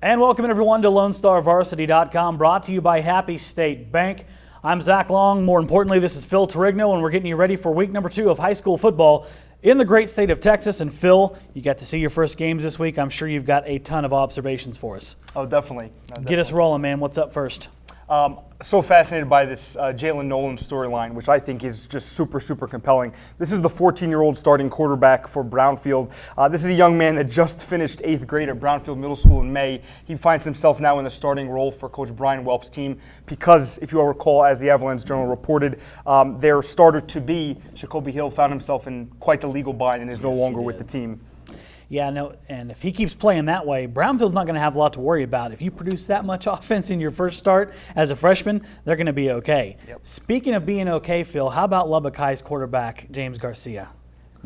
And welcome everyone to LoneStarVarsity.com, brought to you by Happy State Bank. I'm Zach Long. More importantly, this is Phil Torigno, and we're getting you ready for week number 2 of high school football in the great state of Texas. And Phil, you got to see your first games this week. I'm sure you've got a ton of observations for us. Oh, definitely. Get us rolling, man. What's up first? So fascinated by this Jalen Nolan storyline, which I think is just super, super compelling. This is the 14-year-old starting quarterback for Brownfield. This is a young man that just finished 8th grade at Brownfield Middle School in May. He finds himself now in the starting role for Coach Brian Welp's team because, if you all recall, as the Avalanche-Journal reported, their starter-to-be, Jacoby Hill, found himself in quite the legal bind and is no longer with the team. Yeah, no, and if he keeps playing that way, Brownfield's not going to have a lot to worry about. If you produce that much offense in your first start as a freshman, they're going to be okay. Yep. Speaking of being okay, Phil, how about Lubbock High's quarterback, James Garcia?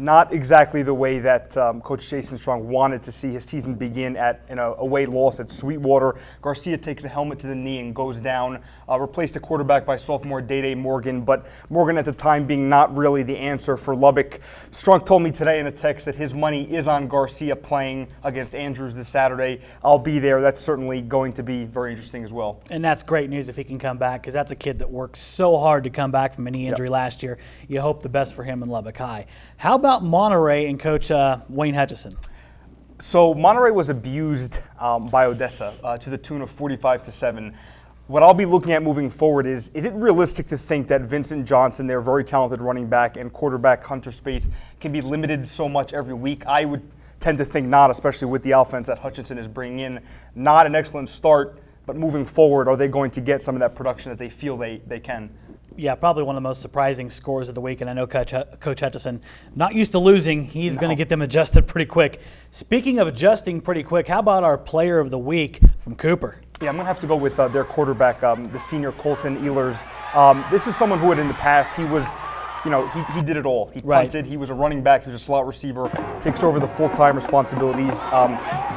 Not exactly the way that Coach Jason Strong wanted to see his season begin at an away loss at Sweetwater. Garcia takes a helmet to the knee and goes down, replaced the quarterback by sophomore Day Morgan, but Morgan at the time being not really the answer for Lubbock. Strong told me today in a text that his money is on Garcia playing against Andrews this Saturday. I'll be there. That's certainly going to be very interesting as well. And that's great news if he can come back, because that's a kid that worked so hard to come back from a knee injury last year. You hope the best for him in Lubbock High. How about Monterey and Coach Wayne Hutchison? So Monterey was abused by Odessa to the tune of 45-7. What I'll be looking at moving forward is it realistic to think that Vincent Johnson, their very talented running back, and quarterback Hunter Spaeth can be limited so much every week? I would tend to think not, especially with the offense that Hutchinson is bringing in. Not an excellent start, but moving forward, are they going to get some of that production that they feel they can? Yeah, probably one of the most surprising scores of the week, and I know Coach Hutchison, not used to losing, he's going to get them adjusted pretty quick. Speaking of adjusting pretty quick, how about our player of the week from Cooper? Yeah, I'm going to have to go with their quarterback, the senior Colton Ehlers. This is someone who had in the past, he was, he did it all. He punted, he was a running back, he was a slot receiver, takes over the full-time responsibilities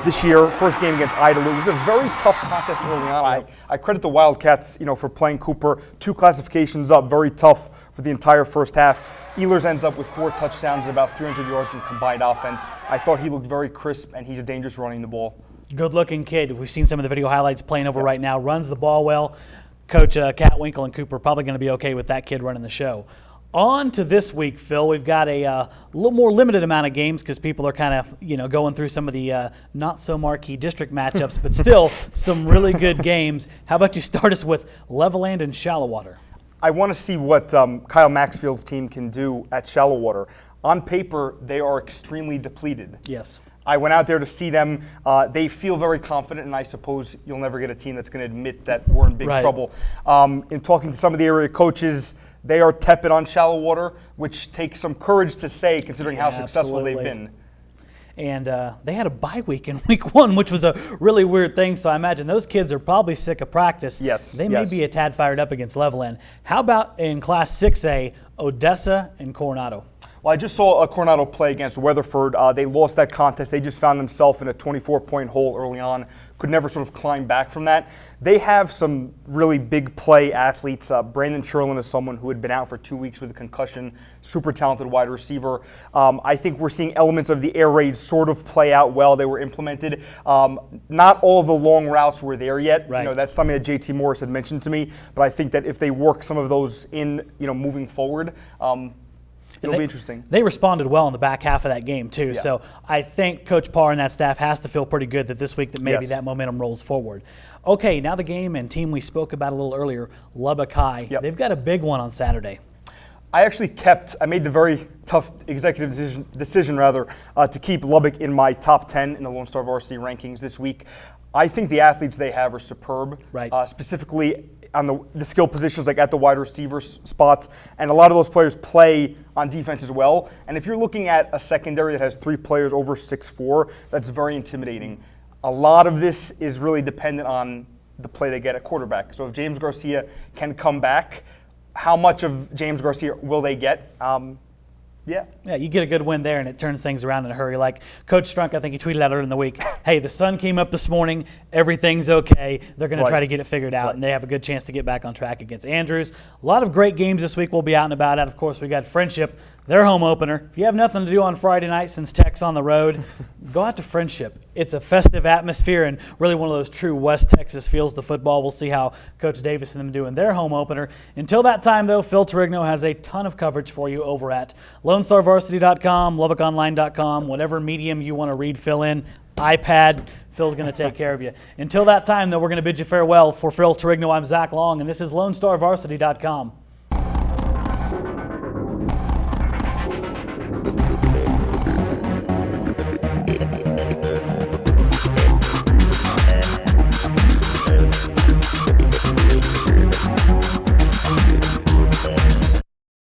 this year. First game against Idalou. It was a very tough contest early on. I credit the Wildcats, for playing Cooper. 2 classifications up, very tough for the entire first half. Ehlers ends up with 4 touchdowns and about 300 yards in combined offense. I thought he looked very crisp, and he's a dangerous running the ball. Good-looking kid. We've seen some of the video highlights playing over right now. Runs the ball well. Coach Catwinkle and Cooper probably going to be okay with that kid running the show. On to this week, Phil. We've got a little more limited amount of games because people are kind of, going through some of the not-so-marquee district matchups, but still some really good games. How about you start us with Levelland and Shallowater? I want to see what Kyle Maxfield's team can do at Shallowater. On paper, they are extremely depleted. Yes. I went out there to see them. They feel very confident, and I suppose you'll never get a team that's going to admit that we're in big trouble. In talking to some of the area coaches, they are tepid on Shallowater, which takes some courage to say, considering how successful they've been. And they had a bye week in week 1, which was a really weird thing. So I imagine those kids are probably sick of practice. Yes. They may be a tad fired up against Levelland. How about in Class 6A, Odessa and Coronado? Well, I just saw Coronado play against Weatherford. They lost that contest. They just found themselves in a 24-point hole early on. Could never sort of climb back from that. They have some really big play athletes. Brandon Sherlin is someone who had been out for 2 weeks with a concussion. Super talented wide receiver. I think we're seeing elements of the air raid sort of play out well. They were implemented. Not all of the long routes were there yet. Right. That's something that JT Morris had mentioned to me. But I think that if they work some of those in, moving forward, it'll be interesting. They responded well in the back half of that game, too. Yeah. So I think Coach Parr and that staff has to feel pretty good that this week that maybe that momentum rolls forward. Okay, now the game and team we spoke about a little earlier, Lubbock High. Yep. They've got a big one on Saturday. I made the very tough executive decision to keep Lubbock in my top 10 in the Lone Star Varsity rankings this week. I think the athletes they have are superb, specifically on the skill positions, like at the wide receiver spots, and a lot of those players play on defense as well. And if you're looking at a secondary that has 3 players over 6'4", that's very intimidating. A lot of this is really dependent on the play they get at quarterback. So if James Garcia can come back, how much of James Garcia will they get? Yeah, you get a good win there, and it turns things around in a hurry. Like Coach Strunk, I think he tweeted out earlier in the week, hey, the sun came up this morning, everything's okay. They're going to try to get it figured out, and they have a good chance to get back on track against Andrews. A lot of great games this week we'll be out and about at. Of course, we got Friendship their home opener. If you have nothing to do on Friday night since Tech's on the road, go out to Friendship. It's a festive atmosphere and really one of those true West Texas feels to football. We'll see how Coach Davis and them do in their home opener. Until that time, though, Phil Torigno has a ton of coverage for you over at LoneStarVarsity.com, LubbockOnline.com, whatever medium you want to read Phil in, iPad. Phil's going to take care of you. Until that time, though, we're going to bid you farewell. For Phil Torigno, I'm Zach Long, and this is LoneStarVarsity.com.